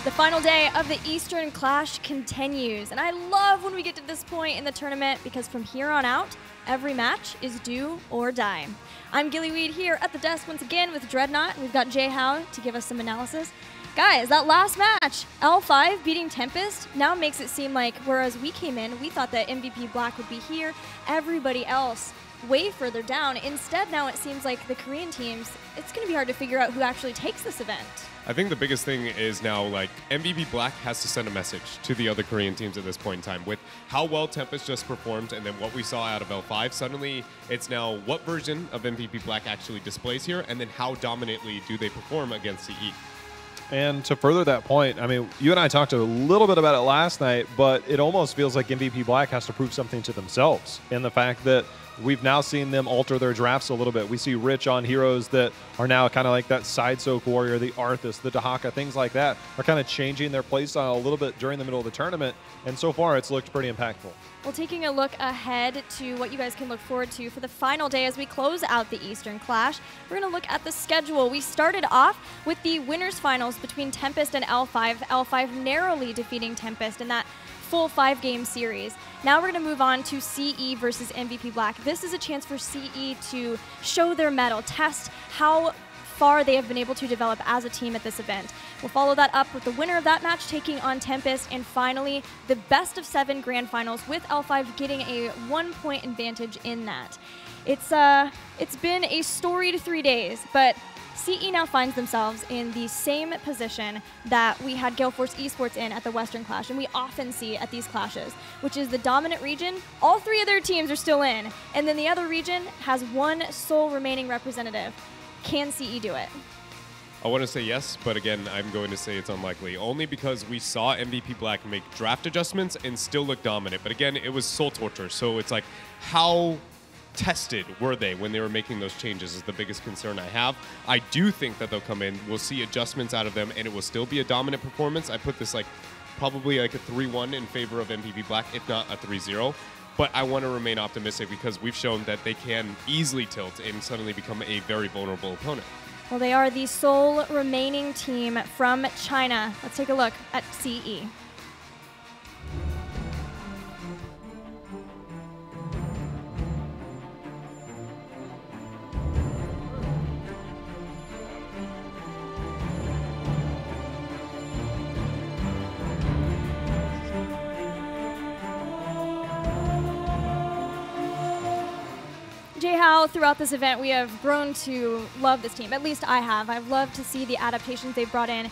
The final day of the Eastern Clash continues, and I love when we get to this point in the tournament because from here on out, every match is do or die. I'm Gillyweed here at the desk once again with Dreadnought, and we've got Jay Howe to give us some analysis. Guys, that last match, L5 beating Tempest, now makes it seem like, whereas we came in, we thought that MVP Black would be here, everybody else way further down. Instead, now it seems like the Korean teams, it's going to be hard to figure out who actually takes this event. I think the biggest thing is now, like, MVP Black has to send a message to the other Korean teams at this point in time. With how well Tempest just performed and then what we saw out of L5, suddenly it's now what version of MVP Black actually displays here, and then how dominantly do they perform against CE. And to further that point, I mean, you and I talked a little bit about it last night, but it almost feels like MVP Black has to prove something to themselves in the fact that we've now seen them alter their drafts a little bit. We see Rich on heroes that are now kind of like that side soak warrior, the Arthas, the Dahaka, things like that are kind of changing their playstyle a little bit during the middle of the tournament. And so far, it's looked pretty impactful. Well, taking a look ahead to what you guys can look forward to for the final day as we close out the Eastern Clash, we're going to look at the schedule. We started off with the winners finals between Tempest and L5. L5 narrowly defeating Tempest in that full 5-game series. Now we're going to move on to CE versus MVP Black. This is a chance for CE to show their mettle, test how far they have been able to develop as a team at this event. We'll follow that up with the winner of that match taking on Tempest, and finally the best of 7 grand finals with L5 getting a 1-point advantage in that. It's been a storied 3 days, but CE now finds themselves in the same position that we had Gale Force Esports in at the Western Clash, and we often see at these clashes, which is the dominant region. All 3 of their teams are still in, and then the other region has 1 sole remaining representative. Can CE do it? I want to say yes, but again, I'm going to say it's unlikely, only because we saw MVP Black make draft adjustments and still look dominant. But again, it was soul torture, so it's like, how tested were they when they were making those changes is the biggest concern I have. I do think that they'll come in, we'll see adjustments out of them, and it will still be a dominant performance. I put this like probably like a 3-1 in favor of MVP Black, if not a 3-0. But I want to remain optimistic because we've shown that they can easily tilt and suddenly become a very vulnerable opponent. Well, they are the sole remaining team from China. Let's take a look at CE. Jay Howe, throughout this event, we have grown to love this team. At least I have. I've loved to see the adaptations they've brought in,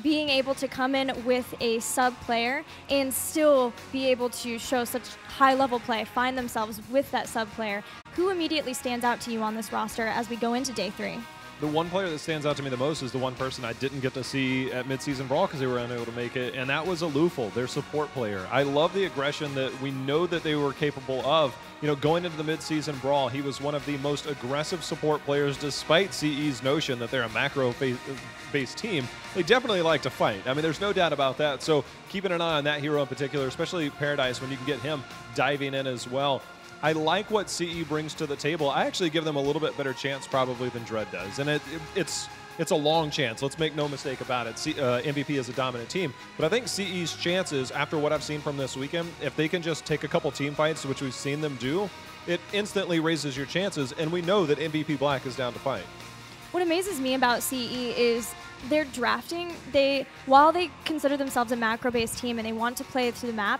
being able to come in with a sub player and still be able to show such high-level play, find themselves with that sub player. Who immediately stands out to you on this roster as we go into day 3? The one player that stands out to me the most is the one person I didn't get to see at Midseason Brawl because they were unable to make it, and that was Alufal, their support player. I love the aggression that we know that they were capable of. You know, going into the Midseason Brawl, he was one of the most aggressive support players despite CE's notion that they're a macro-based team. They definitely like to fight. I mean, there's no doubt about that. So keeping an eye on that hero in particular, especially Paradise, when you can get him diving in as well. I like what CE brings to the table. I actually give them a little bit better chance probably than Dread does. And it's a long chance. Let's make no mistake about it. MVP is a dominant team. But I think CE's chances, after what I've seen from this weekend, if they can just take a couple team fights, which we've seen them do, it instantly raises your chances. And we know that MVP Black is down to fight. What amazes me about CE is their drafting. While they consider themselves a macro-based team and they want to play through the map,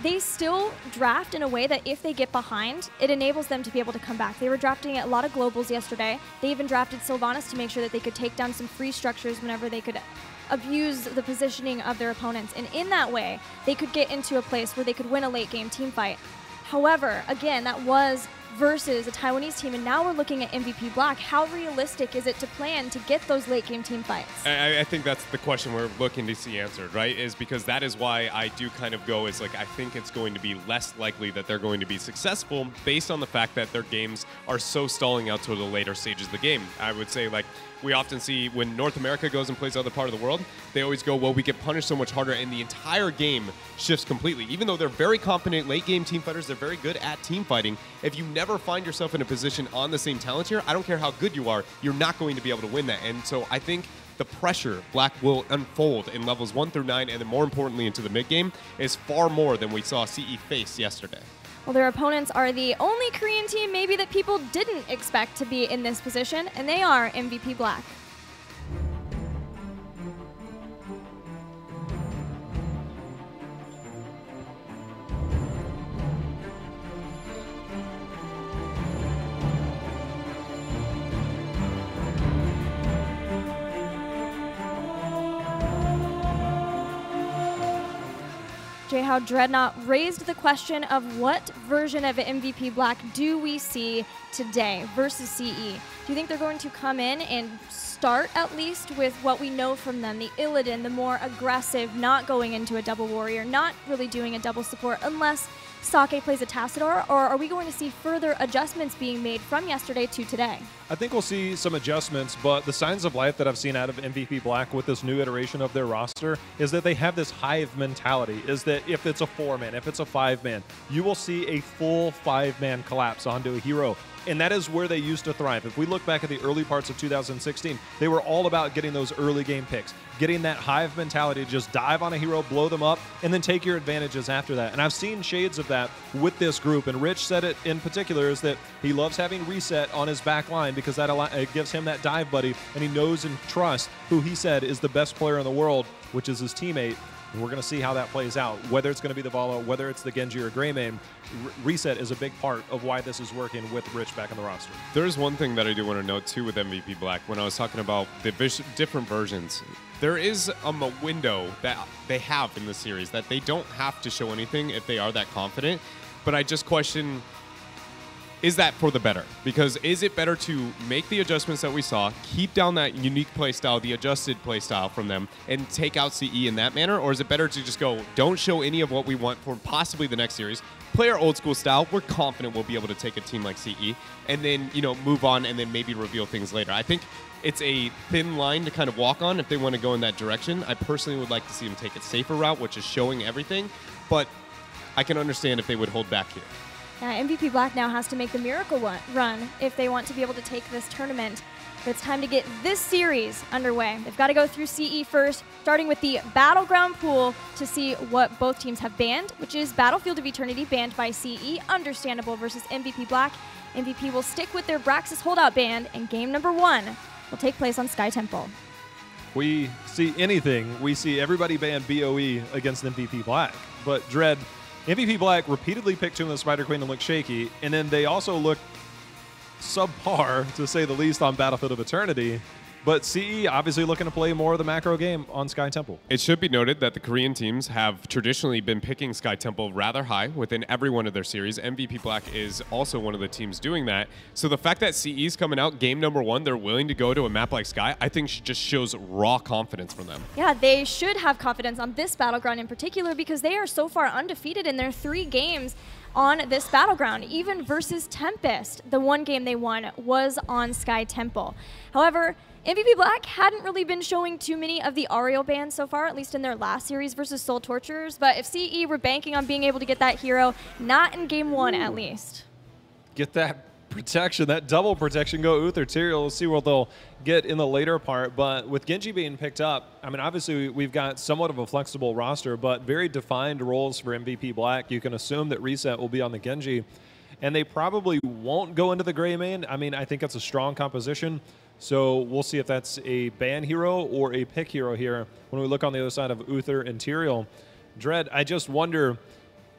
they still draft in a way that if they get behind, it enables them to be able to come back. They were drafting a lot of globals yesterday. They even drafted Sylvanas to make sure that they could take down some free structures whenever they could abuse the positioning of their opponents. And in that way, they could get into a place where they could win a late game team fight. However, again, that was versus a Taiwanese team, and now we're looking at MVP Black. How realistic is it to plan to get those late game team fights? I think that's the question we're looking to see answered, right? Is because that is why I do kind of go as like, I think it's going to be less likely that they're going to be successful based on the fact that their games are so stalling out to the later stages of the game. I would say, like, we often see when North America goes and plays other part of the world, they always go, well, we get punished so much harder, and the entire game shifts completely. Even though they're very competent late game team fighters, they're very good at team fighting. If you never find yourself in a position on the same talent tier, I don't care how good you are, you're not going to be able to win that. And so I think the pressure Black will unfold in levels 1 through 9, and then more importantly into the mid game, is far more than we saw CE face yesterday. Well, their opponents are the only Korean team maybe that people didn't expect to be in this position, and they are MVP Black. How Dreadnought raised the question of what version of MVP Black do we see today versus CE. Do you think they're going to come in and start at least with what we know from them, the Illidan, the more aggressive, not going into a double warrior, not really doing a double support unless Sake plays a Tassadar, or are we going to see further adjustments being made from yesterday to today? I think we'll see some adjustments, but the signs of life that I've seen out of MVP Black with this new iteration of their roster is that they have this hive mentality, is that if it's a 4-man, if it's a 5-man, you will see a full 5-man collapse onto a hero. And that is where they used to thrive. If we look back at the early parts of 2016, they were all about getting those early game picks, getting that hive mentality to just dive on a hero, blow them up, and then take your advantages after that. And I've seen shades of that with this group. And Rich said it in particular, is that he loves having Reset on his back line because it gives him that dive buddy, and he knows and trusts who he said is the best player in the world, which is his teammate. And we're going to see how that plays out. Whether it's going to be the Valo, whether it's the Genji or Greymane, Reset is a big part of why this is working with Rich back in the roster. There's one thing that I do want to note, too, with MVP Black. When I was talking about the different versions, there is a window that they have in the series that they don't have to show anything if they are that confident. But I just question, is that for the better? Because is it better to make the adjustments that we saw, keep down that unique playstyle, the adjusted playstyle from them, and take out CE in that manner? Or is it better to just go, don't show any of what we want for possibly the next series, play our old school style, we're confident we'll be able to take a team like CE, and then, move on and then maybe reveal things later. I think it's a thin line to kind of walk on if they want to go in that direction. I personally would like to see them take a safer route, which is showing everything, but I can understand if they would hold back here. MVP Black now has to make the miracle run if they want to be able to take this tournament. But it's time to get this series underway. They've got to go through CE first, starting with the Battleground pool to see what both teams have banned, which is Battlefield of Eternity banned by CE, understandable, versus MVP Black. MVP will stick with their Braxis holdout ban, and game number 1 will take place on Sky Temple. We see anything, we see everybody ban BOE against MVP Black. But Dread, MVP Black repeatedly picked Tomb of the Spider Queen and looked shaky, and then they also looked subpar, to say the least, on Battlefield of Eternity. But CE obviously looking to play more of the macro game on Sky Temple. It should be noted that the Korean teams have traditionally been picking Sky Temple rather high within every one of their series. MVP Black is also one of the teams doing that. So the fact that CE is coming out, game number 1, they're willing to go to a map like Sky, I think just shows raw confidence from them. Yeah, they should have confidence on this Battleground in particular because they are so far undefeated in their 3 games on this Battleground, even versus Tempest. The one game they won was on Sky Temple. However, MVP Black hadn't really been showing too many of the Ariel bans so far, at least in their last series versus Soul Torturers. But if CE were banking on being able to get that hero, not in game 1 at least. Get that protection, that double protection, go Uther Tyrael. We'll see what they'll get in the later part. But with Genji being picked up, I mean, obviously we've got somewhat of a flexible roster, but very defined roles for MVP Black. You can assume that Reset will be on the Genji, and they probably won't go into the Greymane. I mean, I think that's a strong composition. So we'll see if that's a ban hero or a pick hero here when we look on the other side of Uther and Tyrael. Dread, I just wonder,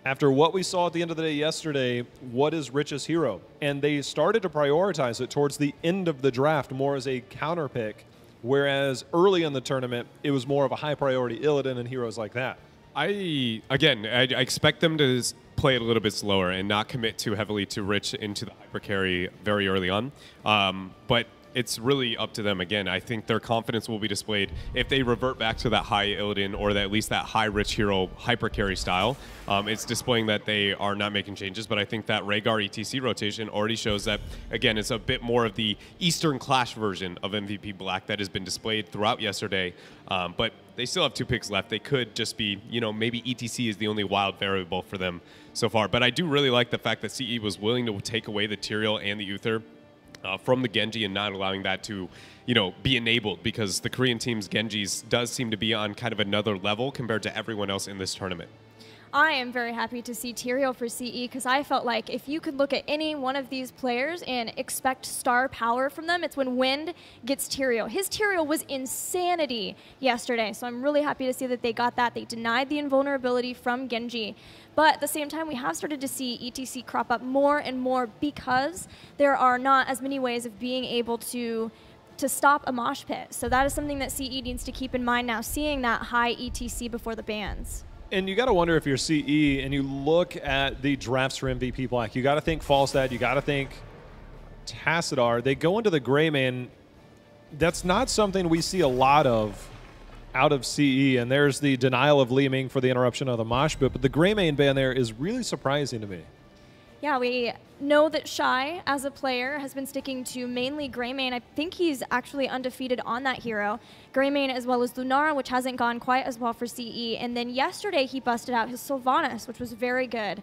after what we saw at the end of the day yesterday, what is Rich's hero? And they started to prioritize it towards the end of the draft more as a counter pick, whereas early in the tournament, it was more of a high priority Illidan and heroes like that. I expect them to play it a little bit slower and not commit too heavily to Rich into the hyper carry very early on. But it's really up to them. Again, I think their confidence will be displayed if they revert back to that high Illidan or at least that high Rich hero hyper carry style. It's displaying that they are not making changes, but I think that Rhaegar ETC rotation already shows that, again, it's a bit more of the Eastern Clash version of MVP Black that has been displayed throughout yesterday. But they still have 2 picks left. They could just be, maybe ETC is the only wild variable for them so far. But I do really like the fact that CE was willing to take away the Tyrael and the Uther from the Genji and not allowing that to, be enabled, because the Korean team's Genjis does seem to be on kind of another level compared to everyone else in this tournament. I am very happy to see Tyrael for CE, because I felt like if you could look at any one of these players and expect star power from them, it's when Wind gets Tyrael. His Tyrael was insanity yesterday, so I'm really happy to see that they got that. They denied the invulnerability from Genji. But at the same time, we have started to see ETC crop up more and more because there are not as many ways of being able to stop a mosh pit. So that is something that CE needs to keep in mind now, seeing that high ETC before the bans. And you got to wonder if you're CE and you look at the drafts for MVP Black, you got to think Falstad, you got to think Tassadar. They go into the gray main. That's not something we see a lot of out of CE, and there's the denial of Li Ming for the interruption of the mosh pit, but the gray main ban there is really surprising to me. Yeah, we know that Shy, as a player, has been sticking to mainly gray main. I think he's actually undefeated on that hero. Gray main as well as Lunara, which hasn't gone quite as well for CE. And then yesterday he busted out his Sylvanas, which was very good.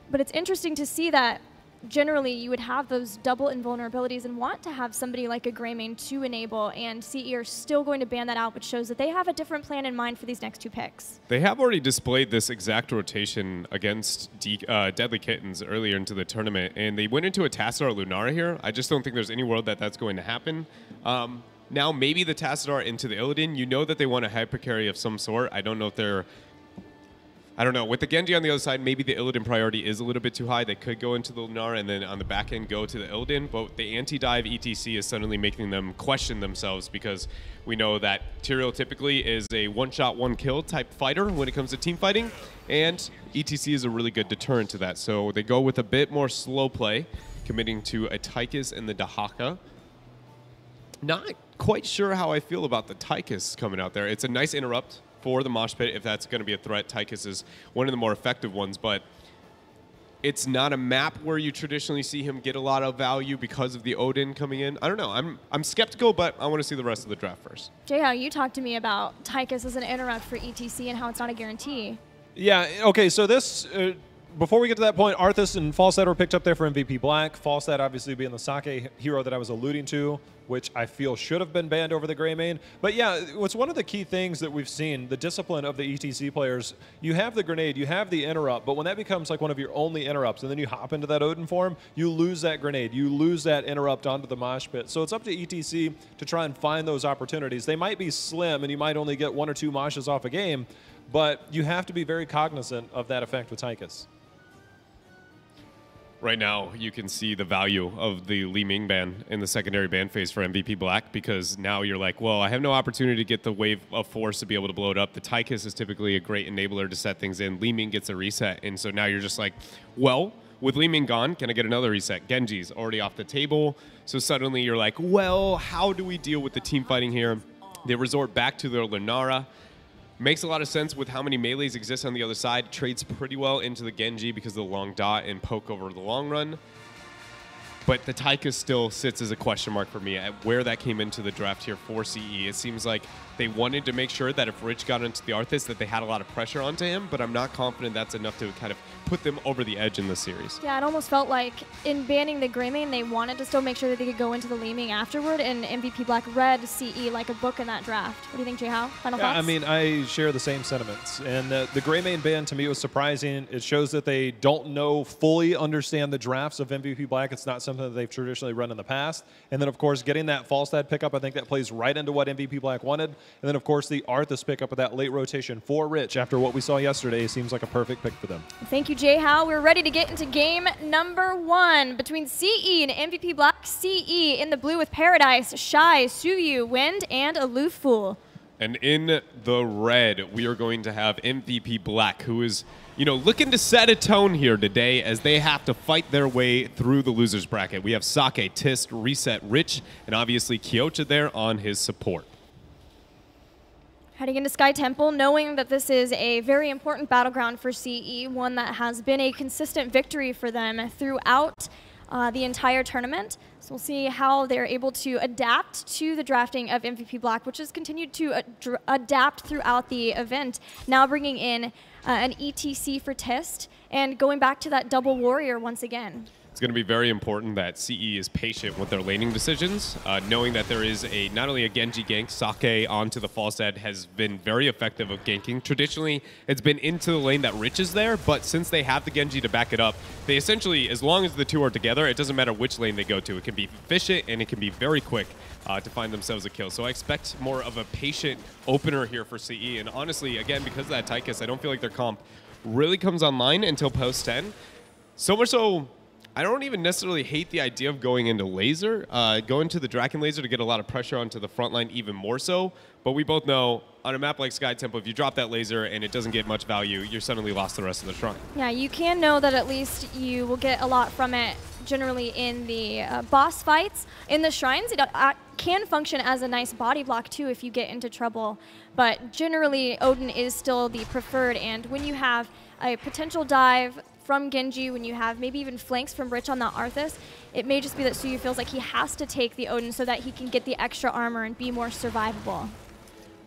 But it's interesting to see that generally you would have those double invulnerabilities and want to have somebody like a gray main to enable, and CE are still going to ban that out, which shows that they have a different plan in mind for these next two picks. They have already displayed this exact rotation against Deadly Kittens earlier into the tournament, and they went into a Tassadar Lunara here. I just don't think there's any world that that's going to happen. Now maybe the Tassadar into the Illidan. You know that they want a hypercarry of some sort. I don't know if they're... I don't know. With the Genji on the other side, maybe the Illidan priority is a little bit too high. They could go into the Lunara and then on the back end go to the Illidan, but the anti-dive ETC is suddenly making them question themselves, because we know that Tyrael typically is a one-shot, one-kill type fighter when it comes to team fighting, and ETC is a really good deterrent to that. So they go with a bit more slow play, committing to a Tychus and the Dahaka. Not quite sure how I feel about the Tychus coming out there. It's a nice interrupt for the mosh pit if that's going to be a threat. Tychus is one of the more effective ones, but it's not a map where you traditionally see him get a lot of value because of the Odin coming in. I don't know. I'm skeptical, but I want to see the rest of the draft first. Jay, you talked to me about Tychus as an interrupt for ETC and how it's not a guarantee. Yeah, okay, so this... before we get to that point, Arthas and Falstad were picked up there for MVP Black. Falstad obviously being the Sake hero that I was alluding to, which I feel should have been banned over the gray main. But yeah, what's one of the key things that we've seen, the discipline of the ETC players, you have the grenade, you have the interrupt, but when that becomes like one of your only interrupts and then you hop into that Odin form, you lose that grenade, you lose that interrupt onto the mosh pit. So it's up to ETC to try and find those opportunities. They might be slim and you might only get 1 or 2 moshes off a game, but you have to be very cognizant of that effect with Tychus. Right now, you can see the value of the Li Ming ban in the secondary ban phase for MVP Black, because now you're like, well, I have no opportunity to get the wave of force to be able to blow it up. The Tychus is typically a great enabler to set things in. Li Ming gets a reset, and so now you're just like, well, with Li Ming gone, can I get another reset? Genji's already off the table, so suddenly you're like, well, how do we deal with the team fighting here? They resort back to their Lunara. Makes a lot of sense with how many melees exist on the other side. Trades pretty well into the Genji because of the long dot and poke over the long run. But the Tychus still sits as a question mark for me at where that came into the draft here for CE. It seems like they wanted to make sure that if Rich got into the Arthas that they had a lot of pressure onto him, but I'm not confident that's enough to kind of put them over the edge in the series. Yeah, it almost felt like in banning the gray main, they wanted to still make sure that they could go into the Li Ming afterward, and MVP Black read CE like a book in that draft. What do you think, Jay-How? Final thoughts? I mean, I share the same sentiments. And the gray main ban to me was surprising. It shows that they don't fully understand the drafts of MVP Black. It's not something that they've traditionally run in the past. And then, of course, getting that Falstad pickup, I think that plays right into what MVP Black wanted. And then, of course, the Arthas pickup of that late rotation for Rich after what we saw yesterday seems like a perfect pick for them. Thank you, Jay-How. We're ready to get into game number 1 between CE and MVP Black. CE in the blue with Paradise, Shy, Suyu, Wind, and Aloof Fool. And in the red, we are going to have MVP Black, who is, looking to set a tone here today as they have to fight their way through the losers bracket. We have Sake, Tist, Reset, Rich, and obviously Kyocha there on his support. Heading into Sky Temple, knowing that this is a very important battleground for CE, one that has been a consistent victory for them throughout the entire tournament. So we'll see how they're able to adapt to the drafting of MVP Black, which has continued to adapt throughout the event. Now bringing in an ETC for Tist and going back to that double warrior once again. It's going to be very important that CE is patient with their laning decisions, knowing that there is not only a Genji gank, Sake onto the Falstad has been very effective of ganking. Traditionally, it's been into the lane that Rich is there, but since they have the Genji to back it up, they essentially, as long as the two are together, it doesn't matter which lane they go to. It can be efficient and it can be very quick to find themselves a kill. So I expect more of a patient opener here for CE. And honestly, again, because of that Tychus, I don't feel like their comp really comes online until post 10. So much so, I don't even necessarily hate the idea of going into laser, going to the Draken laser to get a lot of pressure onto the front line even more so. But we both know on a map like Sky Temple, if you drop that laser and it doesn't get much value, you're suddenly lost the rest of the shrine. Yeah, you can know that at least you will get a lot from it generally in the boss fights. In the shrines, it can function as a nice body block too if you get into trouble. But generally, Odin is still the preferred, and when you have a potential dive from Genji, when you have maybe even flanks from Rich on that Arthas, it may just be that Suyu feels like he has to take the Odin so that he can get the extra armor and be more survivable.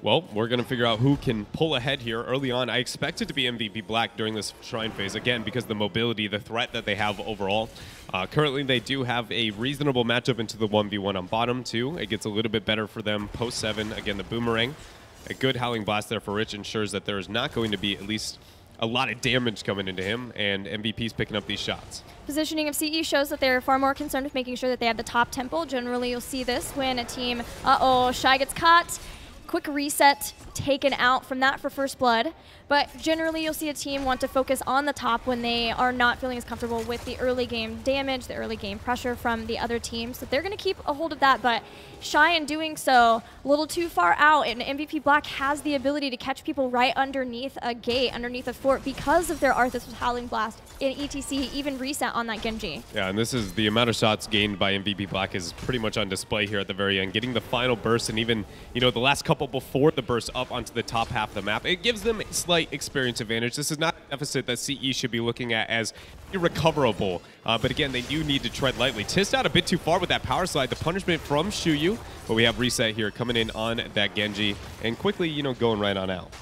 Well, we're going to figure out who can pull ahead here early on. I expect it to be MVP Black during this Shrine phase, again, because of the mobility, the threat that they have overall. Currently, they do have a reasonable matchup into the 1v1 on bottom, too. It gets a little bit better for them post-7. Again, the Boomerang. A good Howling Blast there for Rich ensures that there is not going to be at least a lot of damage coming into him, and MVP's picking up these shots. Positioning of CE shows that they're far more concerned with making sure that they have the top tempo. Generally, you'll see this when a team, Shy gets caught, quick reset taken out from that for first blood. But generally, you'll see a team want to focus on the top when they are not feeling as comfortable with the early game damage, the early game pressure from the other team. So they're going to keep a hold of that, but Shy in doing so, a little too far out, and MVP Black has the ability to catch people right underneath a gate, underneath a fort, because of their Arthas with Howling Blast in ETC, even reset on that Genji. Yeah, and this is the amount of shots gained by MVP Black is pretty much on display here at the very end. Getting the final burst and even, the last couple before the burst up onto the top half of the map, it gives them a slight experience advantage. This is not a deficit that CE should be looking at as irrecoverable, but again, they do need to tread lightly. Tissed out a bit too far with that power slide. The punishment from Shuyu, but we have reset here coming in on that Genji and quickly, going right on out.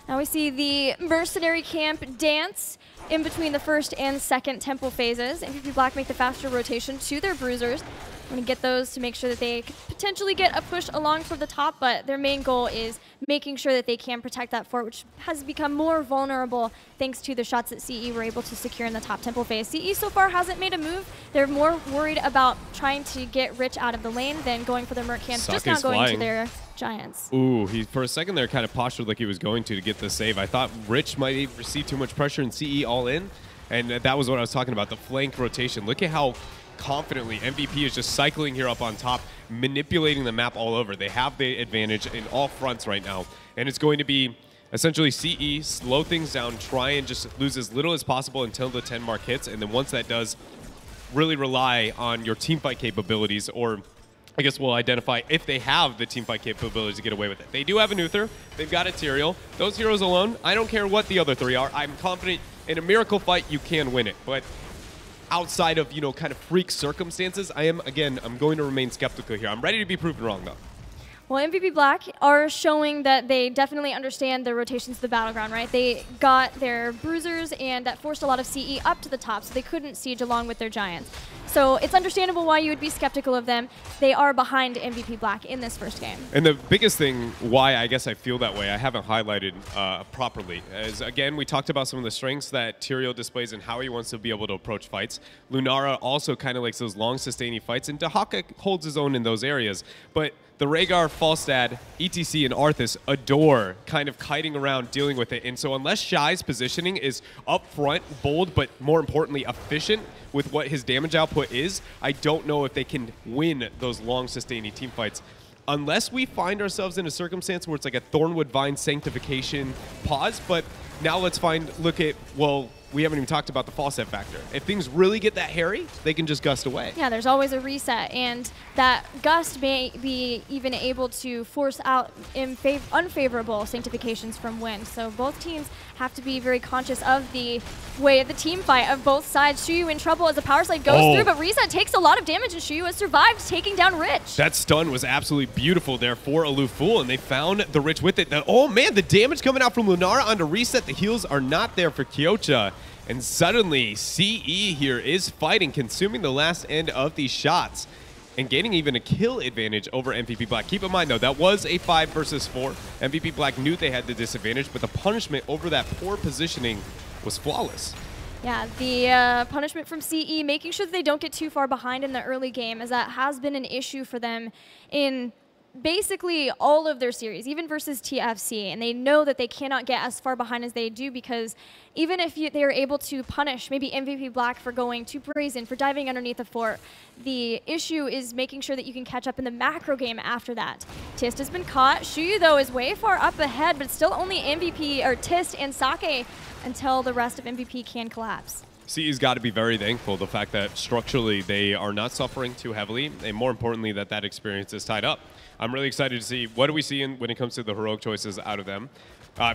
Now we see the Mercenary Camp dance in between the first and second temple phases. MVP Black make the faster rotation to their bruisers. I'm going to get those to make sure that they could potentially get a push along from the top, but their main goal is making sure that they can protect that fort, which has become more vulnerable thanks to the shots that CE were able to secure in the top temple phase. CE so far hasn't made a move. They're more worried about trying to get Rich out of the lane than going for their Merc Camps, just not going to their Giants. Ooh, he for a second there kind of postured like he was going to get the save. I thought Rich might receive too much pressure and CE all in, and that was what I was talking about, the flank rotation. Look at how confidently MVP is just cycling here up on top, manipulating the map all over. They have the advantage in all fronts right now, and it's going to be essentially CE, slow things down, try and just lose as little as possible until the 10 mark hits, and then once that does, really rely on your teamfight capabilities, or I guess we'll identify if they have the teamfight capabilities to get away with it. They do have an Uther, they've got a Tyrael. Those heroes alone, I don't care what the other three are. I'm confident in a miracle fight you can win it, but outside of, kind of freak circumstances, I'm going to remain skeptical here. I'm ready to be proven wrong, though. Well, MVP Black are showing that they definitely understand the rotations of the battleground, right? They got their bruisers, and that forced a lot of CE up to the top, so they couldn't siege along with their Giants. So it's understandable why you would be skeptical of them. They are behind MVP Black in this first game. And the biggest thing why I guess I feel that way, I haven't highlighted properly, is again, we talked about some of the strengths that Tyrael displays and how he wants to be able to approach fights. Lunara also kind of likes those long sustaining fights, and Dahaka holds his own in those areas. But the Rhaegar, Falstad, ETC, and Arthas adore kind of kiting around, dealing with it. And so unless Shy's positioning is upfront, bold, but more importantly, efficient with what his damage output is, I don't know if they can win those long sustaining team fights. Unless we find ourselves in a circumstance where it's like a Thornwood Vine sanctification pause, but now let's look at, well, we haven't even talked about the Falstad factor. If things really get that hairy, they can just gust away. Yeah, there's always a reset, and that gust may be even able to force out unfavorable sanctifications from wind. So both teams have to be very conscious of the way of the team fight of both sides. Shuyu in trouble as the power slide goes through, but reset takes a lot of damage, and Shuyu has survived taking down Rich. That stun was absolutely beautiful there for Aloof Fool, and they found the Rich with it. Oh man, the damage coming out from Lunara onto reset. The heals are not there for Kyocha. And suddenly, CE here is fighting, consuming the last end of these shots, and gaining even a kill advantage over MVP Black. Keep in mind, though, that was a 5 versus 4. MVP Black knew they had the disadvantage, but the punishment over that poor positioning was flawless. Yeah, the punishment from CE, making sure that they don't get too far behind in the early game, as that has been an issue for them in basically all of their series, even versus TFC, and they know that they cannot get as far behind as they do, because even if they are able to punish maybe MVP Black for going too brazen, for diving underneath the fort, the issue is making sure that you can catch up in the macro game after that. Tist has been caught. Shuyu, though, is way far up ahead, but still only MVP, or Tist and Sake, until the rest of MVP can collapse. CE's got to be very thankful the fact that structurally they are not suffering too heavily, and more importantly that that experience is tied up. I'm really excited to see what do we see when it comes to the heroic choices out of them.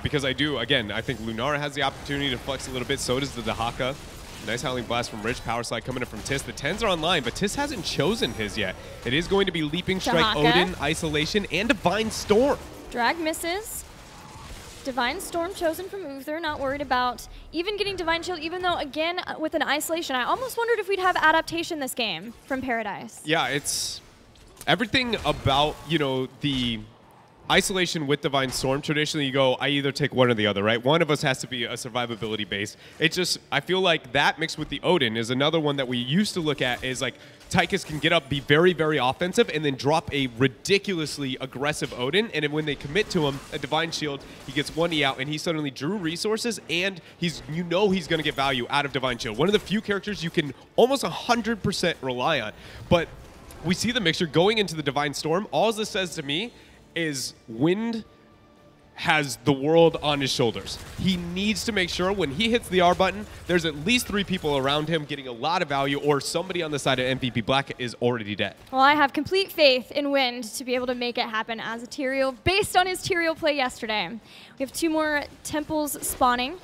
Because I think Lunara has the opportunity to flex a little bit, so does the Dahaka. Nice Howling Blast from Rich, Power Slide coming in from Tis. The 10s are online, but Tis hasn't chosen his yet. It is going to be Leaping Strike, Dahaka. Odin, Isolation, and Divine Storm. Drag misses. Divine Storm chosen from Uther, not worried about even getting Divine Shield, even though, again, with an Isolation, I almost wondered if we'd have adaptation this game from Paradise. Yeah, it's everything about, the Isolation with Divine Storm. Traditionally, you go, I either take one or the other, right? One of us has to be a survivability base. It's just, I feel like that mixed with the Odin is another one that we used to look at is like, Tychus can get up, be very, very offensive, and then drop a ridiculously aggressive Odin. And then when they commit to him, a Divine Shield, he gets 1E out, and he suddenly drew resources, and he's going to get value out of Divine Shield. One of the few characters you can almost 100% rely on. But we see the mixture going into the Divine Storm. All this says to me is Wind has the world on his shoulders. He needs to make sure when he hits the R button, there's at least 3 people around him getting a lot of value, or somebody on the side of MVP Black is already dead. Well, I have complete faith in Wind to be able to make it happen as a Tyrael, based on his Tyrael play yesterday. We have 2 more temples spawning.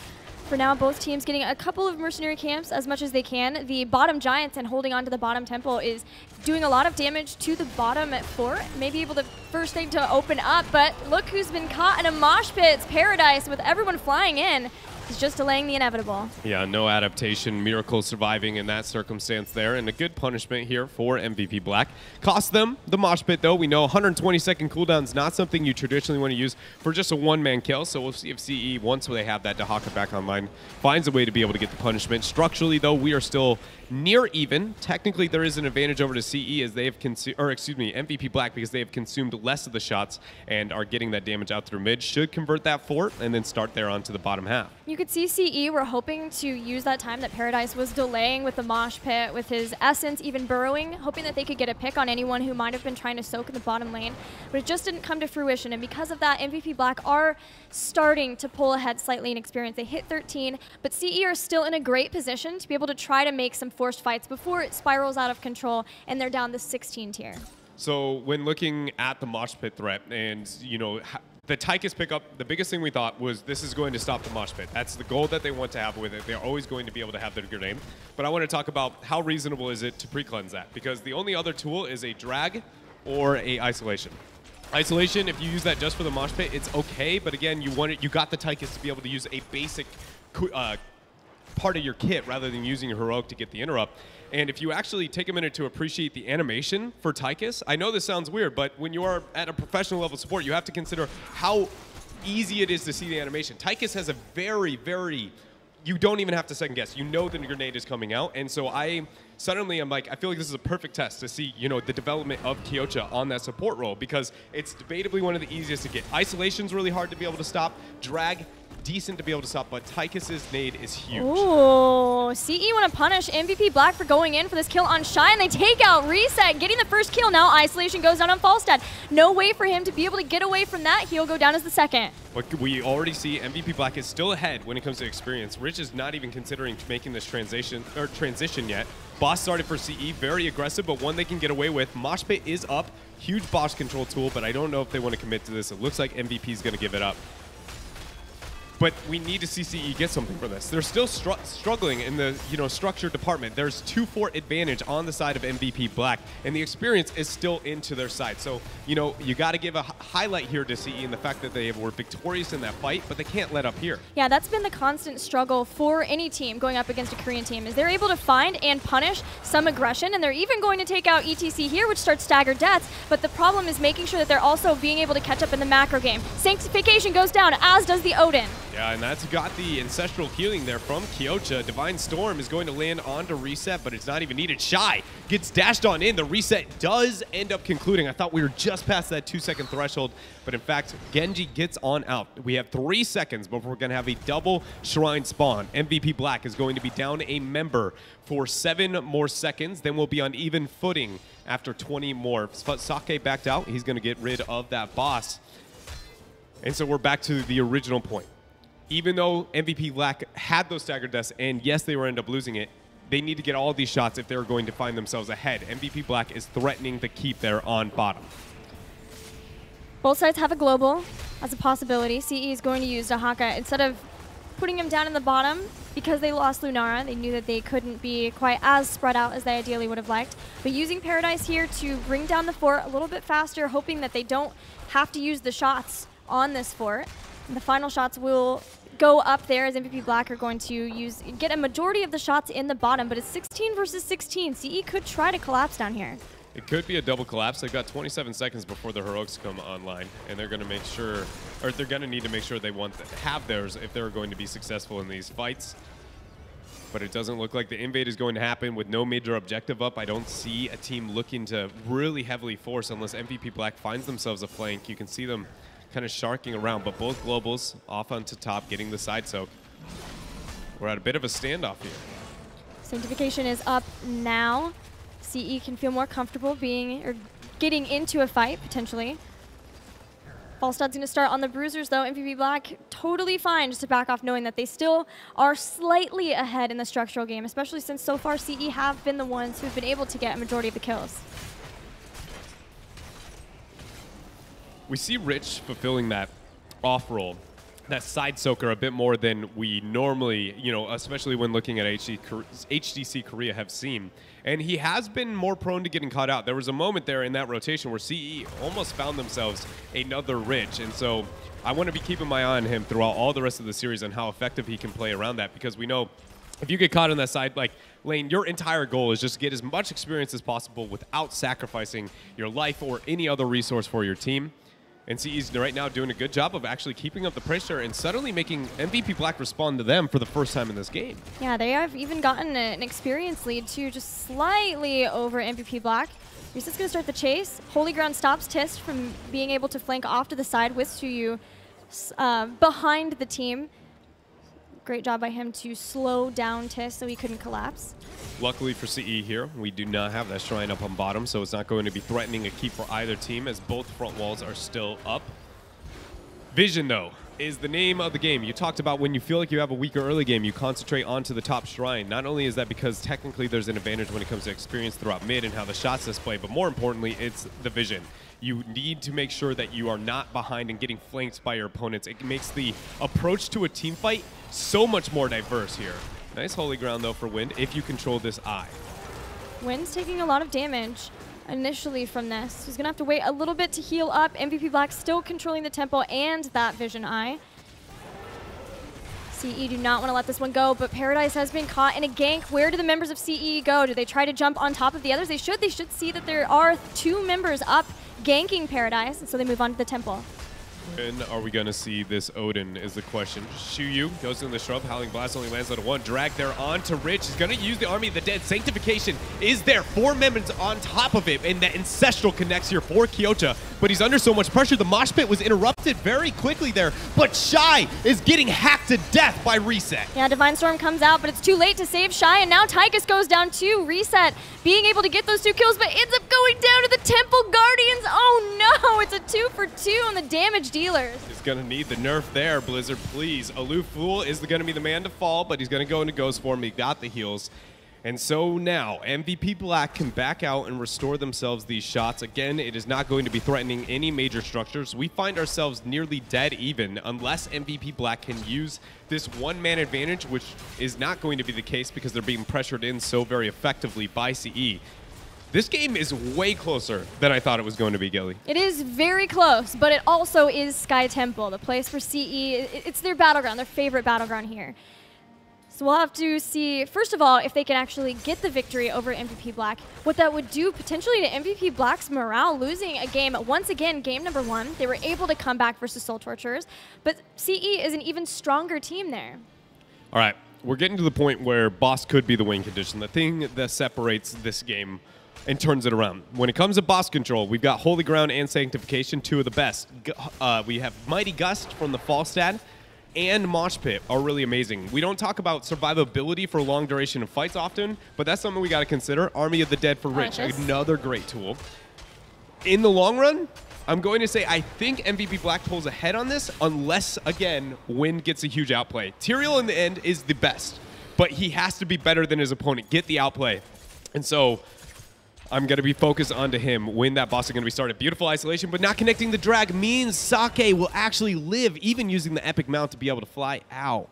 For now, both teams getting a couple of mercenary camps as much as they can. The bottom Giants and holding on to the bottom temple is doing a lot of damage to the bottom fort. Maybe able to first thing to open up, but look who's been caught in a mosh pit. It's Paradise with everyone flying in. He's just delaying the inevitable. Yeah, no adaptation. Miracle surviving in that circumstance there, and a good punishment here for MVP Black. Cost them the mosh pit, though. We know 120-second cooldown is not something you traditionally want to use for just a one-man kill, so we'll see if CE, once they have that Dahaka back online, finds a way to be able to get the punishment. Structurally, though, we are still near even. Technically, there is an advantage over to CE as they have MVP Black, because they have consumed less of the shots and are getting that damage out through mid. Should convert that fort and then start there onto the bottom half. You could see CE were hoping to use that time that Paradise was delaying with the mosh pit, with his Essence even burrowing, hoping that they could get a pick on anyone who might have been trying to soak in the bottom lane, but it just didn't come to fruition, and because of that, MVP Black are starting to pull ahead slightly in experience. They hit 13, but CE are still in a great position to be able to try to make some forced fights before it spirals out of control and they're down the 16 tier. So when looking at the mosh pit threat and, the Tychus pickup, the biggest thing we thought was this is going to stop the mosh pit. That's the goal that they want to have with it. They're always going to be able to have their grenade. But I want to talk about how reasonable is it to pre-cleanse that, because the only other tool is a drag or a isolation. Isolation, if you use that just for the mosh pit, it's okay, but again, you got the Tychus to be able to use a basic part of your kit rather than using your heroic to get the interrupt. And if you actually take a minute to appreciate the animation for Tychus, I know this sounds weird, but when you are at a professional level support, you have to consider how easy it is to see the animation. Tychus has a very, very, you don't even have to second guess. You know the grenade is coming out, and so I'm like, I feel like this is a perfect test to see, the development of Kyocha on that support role, because it's debatably one of the easiest to get. Isolation's really hard to be able to stop. Drag, decent to be able to stop, but Tychus's nade is huge. Ooh, CE want to punish MVP Black for going in for this kill on Shy, and they take out Reset, getting the first kill. Now Isolation goes down on Falstad. No way for him to be able to get away from that. He'll go down as the second. But we already see MVP Black is still ahead when it comes to experience. Rich is not even considering making this transition yet. Boss started for CE, very aggressive, but one they can get away with. Mosh Pit is up, huge boss control tool, but I don't know if they want to commit to this. It looks like MVP is going to give it up. But we need to see CE get something for this. They're still struggling in the structure department. There's 2-4 advantage on the side of MVP Black, and the experience is still into their side. So you got to give a highlight here to CE in the fact that they were victorious in that fight, but they can't let up here. Yeah, that's been the constant struggle for any team going up against a Korean team, is they're able to find and punish some aggression, and they're even going to take out ETC here, which starts staggered deaths. But the problem is making sure that they're also being able to catch up in the macro game. Sanctification goes down, as does the Odin. Yeah, and that's got the ancestral healing there from Kyocha. Divine Storm is going to land onto reset, but it's not even needed. Shy gets dashed on in. The reset does end up concluding. I thought we were just past that 2-second threshold, but in fact, Genji gets on out. We have 3 seconds before we're going to have a double shrine spawn. MVP Black is going to be down a member for 7 more seconds. Then we'll be on even footing after 20 more. Sake backed out. He's going to get rid of that boss. And so we're back to the original point. Even though MVP Black had those staggered deaths, and yes, they will end up losing it, they need to get all these shots if they're going to find themselves ahead. MVP Black is threatening to keep there on bottom. Both sides have a global as a possibility. CE is going to use Dahaka. Instead of putting him down in the bottom, because they lost Lunara, they knew that they couldn't be quite as spread out as they ideally would have liked. But using Paradise here to bring down the fort a little bit faster, hoping that they don't have to use the shots on this fort. And the final shots will go up there as MVP Black are going to get a majority of the shots in the bottom, but it's 16 versus 16. CE could try to collapse down here. It could be a double collapse. They've got 27 seconds before the heroics come online, and they're going to make sure, or they're going to need to make sure they have theirs if they're going to be successful in these fights. But it doesn't look like the invade is going to happen with no major objective up. I don't see a team looking to really heavily force unless MVP Black finds themselves a flank. You can see them kind of sharking around, but both globals off onto top, getting the side soak. We're at a bit of a standoff here. Sanctification is up now. CE can feel more comfortable getting into a fight, potentially. Falstad's going to start on the bruisers, though. MVP Black totally fine just to back off, knowing that they still are slightly ahead in the structural game, especially since so far CE have been the ones who've been able to get a majority of the kills. We see Rich fulfilling that off roll, that side soaker a bit more than we normally, especially when looking at HGC Korea have seen. And he has been more prone to getting caught out. There was a moment there in that rotation where CE almost found themselves another Rich. And so I want to be keeping my eye on him throughout all the rest of the series and how effective he can play around that, because we know if you get caught on that side lane, your entire goal is just to get as much experience as possible without sacrificing your life or any other resource for your team. And CE's right now doing a good job of actually keeping up the pressure and suddenly making MVP Black respond to them for the first time in this game. Yeah, they have even gotten an experience lead too, just slightly over MVP Black. Reset's going to start the chase. Holy Ground stops Tist from being able to flank off to the side with Suyu behind the team. Great job by him to slow down Tist so he couldn't collapse. Luckily for CE here, we do not have that shrine up on bottom, so it's not going to be threatening a keep for either team as both front walls are still up. Vision, though, is the name of the game. You talked about when you feel like you have a weaker early game, you concentrate onto the top shrine. Not only is that because technically there's an advantage when it comes to experience throughout mid and how the shots display, but more importantly, it's the vision. You need to make sure that you are not behind and getting flanked by your opponents. It makes the approach to a team fight so much more diverse here. Nice Holy Ground, though, for Wind, if you control this eye. Wind's taking a lot of damage initially from this. He's going to have to wait a little bit to heal up. MVP Black still controlling the tempo and that vision eye. CE do not want to let this one go, but Paradise has been caught in a gank. Where do the members of CE go? Do they try to jump on top of the others? They should. They should see that there are 2 members up ganking Paradise, and so they move on to the temple. When are we going to see this Odin is the question. Shuyu goes in the shrub. Howling Blast only lands on 1. Drag there on to Rich. He's going to use the Army of the Dead. Sanctification is there. 4 members on top of it. And that Ancestral connects here for Kyocha. But he's under so much pressure. The mosh pit was interrupted very quickly there. But Shy is getting hacked to death by Reset. Yeah, Divine Storm comes out, but it's too late to save Shy. And now Tychus goes down too. Reset being able to get those 2 kills, but ends up going down to the Temple Guardians. Oh no, it's a 2 for 2 on the damage dealers. He's going to need the nerf there, Blizzard, please. Aloof Fool is going to be the man to fall, but he's going to go into Ghost form. He got the heals. And so now, MVP Black can back out and restore themselves these shots. Again, it is not going to be threatening any major structures. We find ourselves nearly dead even unless MVP Black can use this one-man advantage, which is not going to be the case because they're being pressured in so very effectively by CE. This game is way closer than I thought it was going to be, Gilly. It is very close, but it also is Sky Temple, the place for CE. It's their battleground, their favorite battleground here. So we'll have to see, first of all, if they can actually get the victory over MVP Black, what that would do potentially to MVP Black's morale, losing a game. Once again, game number 1, they were able to come back versus Soul Torturers, but CE is an even stronger team there. All right, we're getting to the point where boss could be the win condition, the thing that separates this game and turns it around. When it comes to boss control, we've got Holy Ground and Sanctification, 2 of the best. We have Mighty Gust from the Falstad, and Mosh Pit are really amazing. We don't talk about survivability for long duration of fights often, but that's something we got to consider. Army of the Dead for Rich, another great tool. In the long run, I'm going to say I think MVP Black pulls ahead on this unless, again, Wind gets a huge outplay. Tyrael in the end is the best, but he has to be better than his opponent, get the outplay. And so I'm going to be focused onto him when that boss is going to be started. Beautiful isolation, but not connecting the drag means Sake will actually live, even using the epic mount to be able to fly out.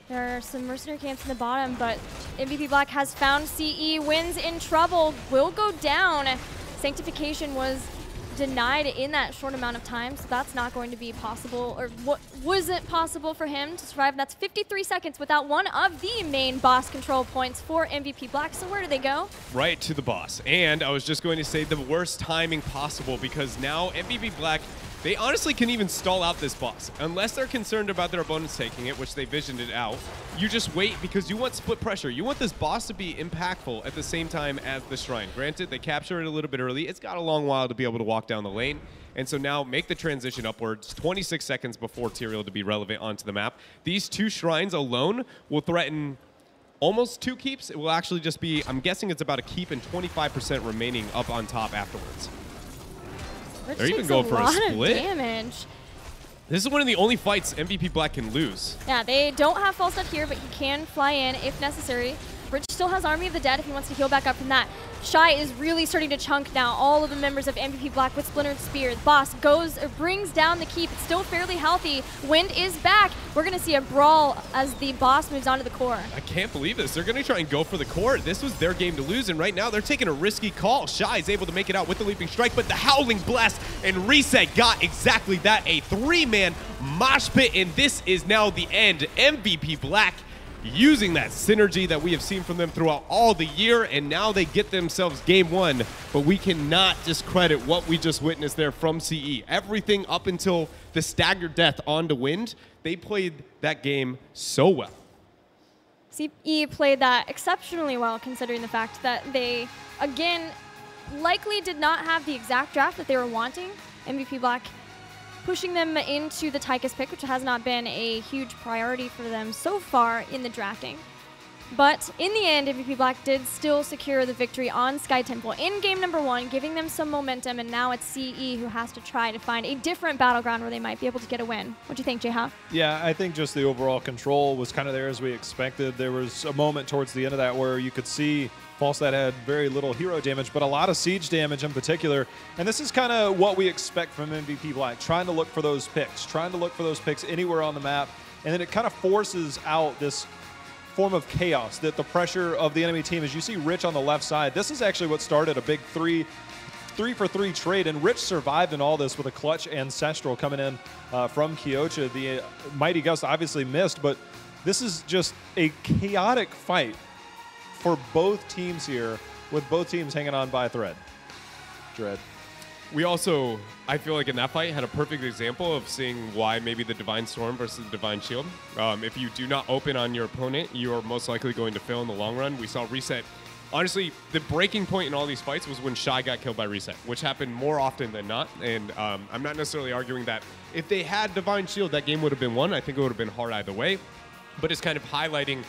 There are some mercenary camps in the bottom, but MVP Black has found CE. Wins in trouble, will go down. Sanctification was denied in that short amount of time, so that's not going to be possible, or what wasn't possible for him to survive. That's 53 seconds without one of the main boss control points for MVP Black. So where do they go? Right to the boss. And I was just going to say the worst timing possible, because now MVP Black, they honestly can even stall out this boss. Unless they're concerned about their opponents taking it, which they visioned it out, you just wait because you want split pressure. You want this boss to be impactful at the same time as the shrine. Granted, they capture it a little bit early. It's got a long while to be able to walk down the lane. And so now make the transition upwards, 26 seconds before Tyrael to be relevant onto the map. These 2 shrines alone will threaten almost 2 keeps. It will actually just be, I'm guessing it's about a keep and 25% remaining up on top afterwards. They're even going for a split. Damage. This is one of the only fights MVP Black can lose. Yeah, they don't have false stuff here, but he can fly in if necessary. Rich still has Army of the Dead if he wants to heal back up from that. Shy is really starting to chunk now all of the members of MVP Black with Splintered Spear. The boss brings down the keep. It's still fairly healthy. Wind is back. We're going to see a brawl as the boss moves onto the core. I can't believe this. They're going to try and go for the core. This was their game to lose, and right now they're taking a risky call. Shy is able to make it out with the Leaping Strike, but the Howling Blast and Reset got exactly that. A 3-man mosh pit, and this is now the end. MVP Black using that synergy that we have seen from them throughout all the year, and now they get themselves game 1, but we cannot discredit what we just witnessed there from CE. Everything up until the staggered death onto Wind, they played that game so well. CE played that exceptionally well, considering the fact that they, again, likely did not have the exact draft that they were wanting. MVP Black pushing them into the Tychus pick, which has not been a huge priority for them so far in the drafting. But in the end, MVP Black did still secure the victory on Sky Temple in game number 1, giving them some momentum, and now it's CE who has to try to find a different battleground where they might be able to get a win. What do you think, J-Howe? Yeah, I think just the overall control was kind of there as we expected. There was a moment towards the end of that where you could see Falstad had very little hero damage, but a lot of siege damage in particular. And this is kind of what we expect from MVP Black, trying to look for those picks anywhere on the map. And then it kind of forces out this form of chaos, that the pressure of the enemy team, as you see Rich on the left side, this is actually what started a big 3-for-3 trade, and Rich survived in all this with a clutch ancestral coming in from Kyocha. The Mighty Gust obviously missed, but this is just a chaotic fight for both teams here, with both teams hanging on by a thread. Dread. We also, I feel like in that fight, had a perfect example of seeing why maybe the Divine Storm versus the Divine Shield. If you do not open on your opponent, you are most likely going to fail in the long run. We saw Reset. Honestly, the breaking point in all these fights was when Shy got killed by Reset, which happened more often than not. And I'm not necessarily arguing that if they had Divine Shield, that game would have been won. I think it would have been hard either way. But it's kind of highlighting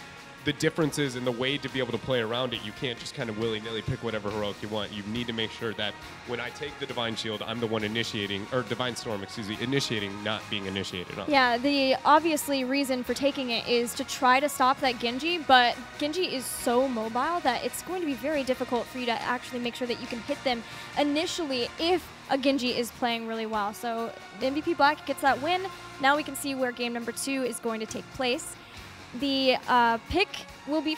the differences in the way to be able to play around it. You can't just kind of willy-nilly pick whatever heroic you want. You need to make sure that when I take the Divine Shield, I'm the one initiating, or Divine Storm, excuse me, initiating, not being initiated on. Yeah, the obviously reason for taking it is to try to stop that Genji, but Genji is so mobile that it's going to be very difficult for you to actually make sure that you can hit them initially if a Genji is playing really well. So MVP Black gets that win. Now we can see where game number 2 is going to take place. The pick will be